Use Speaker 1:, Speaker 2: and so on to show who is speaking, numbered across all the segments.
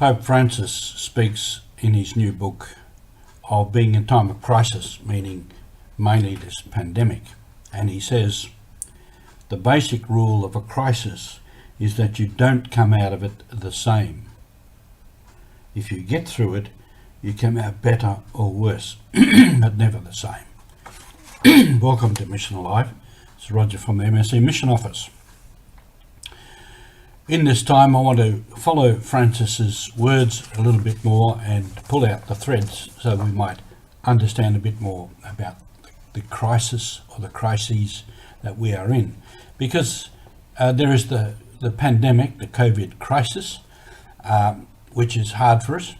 Speaker 1: Pope Francis speaks in his new book of being in time of crisis, meaning mainly this pandemic. And he says, the basic rule of a crisis is that you don't come out of it the same. If you get through it, you come out better or worse, but never the same. Welcome to Mission Alive. It's Roger from the MSC Mission Office. In this time, I want to follow Francis's words a little bit more and pull out the threads so we might understand a bit more about the crisis or the crises that we are in. Because there is the pandemic, the COVID crisis, which is hard for us.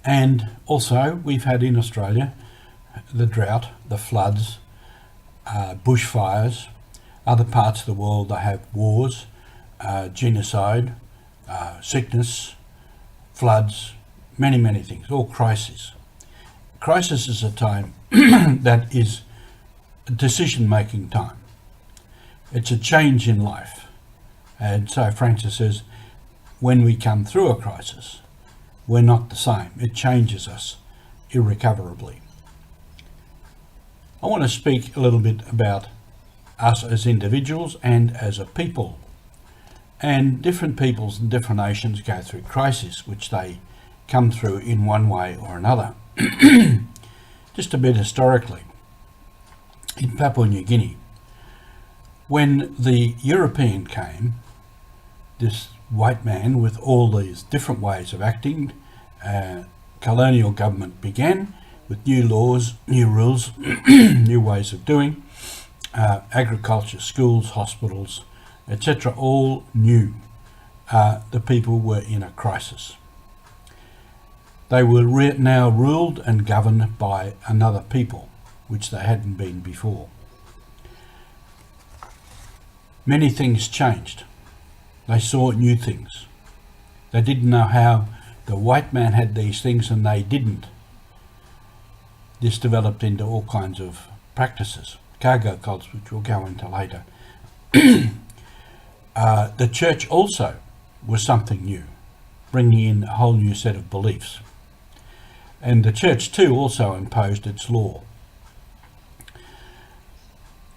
Speaker 1: And also we've had in Australia the drought, the floods, bushfires. Other parts of the world they have wars, genocide, sickness, floods, many things, all crises. Crisis is a time that is a decision-making time. It's a change in life. And so Francis says, when we come through a crisis, we're not the same. It changes us irrecoverably. I want to speak a little bit about us as individuals and as a people. And different peoples and different nations go through crises, which they come through in one way or another. Just a bit historically, in Papua New Guinea, when the European came, this white man with all these different ways of acting, colonial government began with new laws, new rules, new ways of doing, agriculture, schools, hospitals, etc., all new. The people were in a crisis. They were now ruled and governed by another people, which they hadn't been before. Many things changed. They saw new things. They didn't know how the white man had these things and they didn't. This developed into all kinds of practices, cargo cults, which we'll go into later. The church also was something new, bringing in a whole new set of beliefs. And the church too also imposed its law.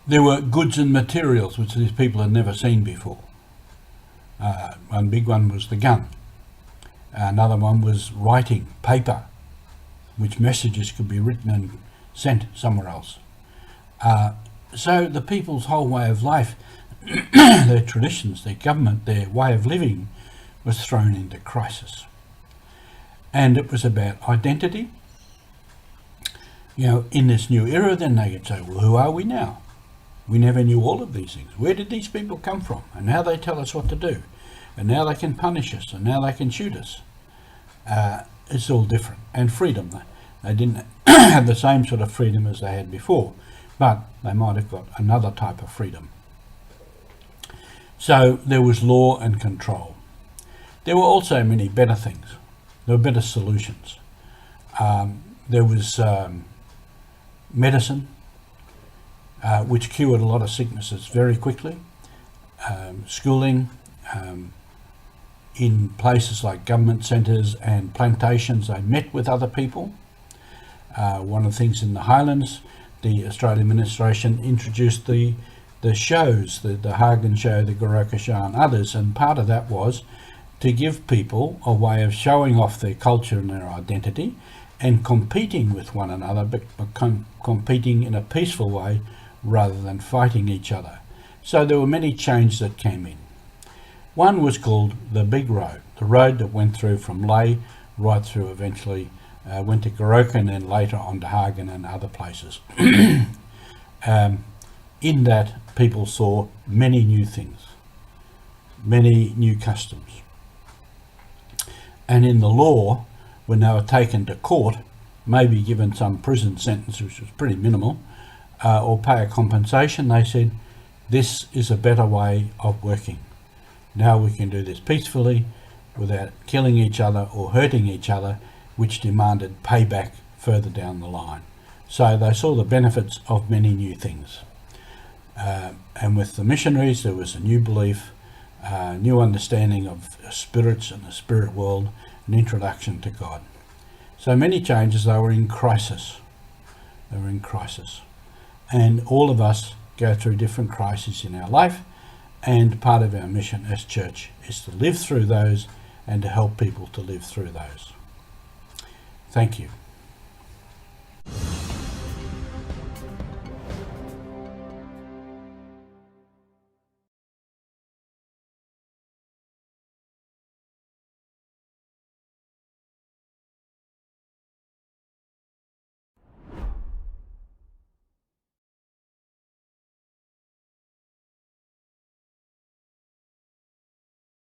Speaker 1: There were goods and materials which these people had never seen before. One big one was the gun. Another one was writing, paper, which messages could be written and sent somewhere else. So the people's whole way of life, their traditions, their government, their way of living was thrown into crisis. And it was about identity. You know, in this new era, then they could say, well, who are we now? We never knew all of these things. Where did these people come from? And now they tell us what to do. And now they can punish us. And now they can shoot us. It's all different. And freedom. They didn't have the same sort of freedom as they had before. But they might have got another type of freedom. So there was law and control. There were also many better things. There were better solutions. There was medicine, which cured a lot of sicknesses very quickly. Schooling, in places like government centres and plantations, they met with other people. One of the things in the Highlands, the Australian administration introduced the shows, the Hagen show, the Goroka show and others, and part of that was to give people a way of showing off their culture and their identity and competing with one another, but competing in a peaceful way rather than fighting each other. So there were many changes that came in. One was called the Big Road, the road that went through from Lae right through eventually went to Goroka and then later on to Hagen and other places. In that, people saw many new things, many new customs. And in the law, when they were taken to court, maybe given some prison sentence, which was pretty minimal, or pay a compensation, they said, this is a better way of working. Now we can do this peacefully without killing each other or hurting each other, which demanded payback further down the line. So they saw the benefits of many new things. And with the missionaries, there was a new belief, new understanding of spirits and the spirit world, an introduction to God. So many changes, they were in crisis. They were in crisis. And all of us go through different crises in our life, and part of our mission as church is to live through those and to help people to live through those. Thank you.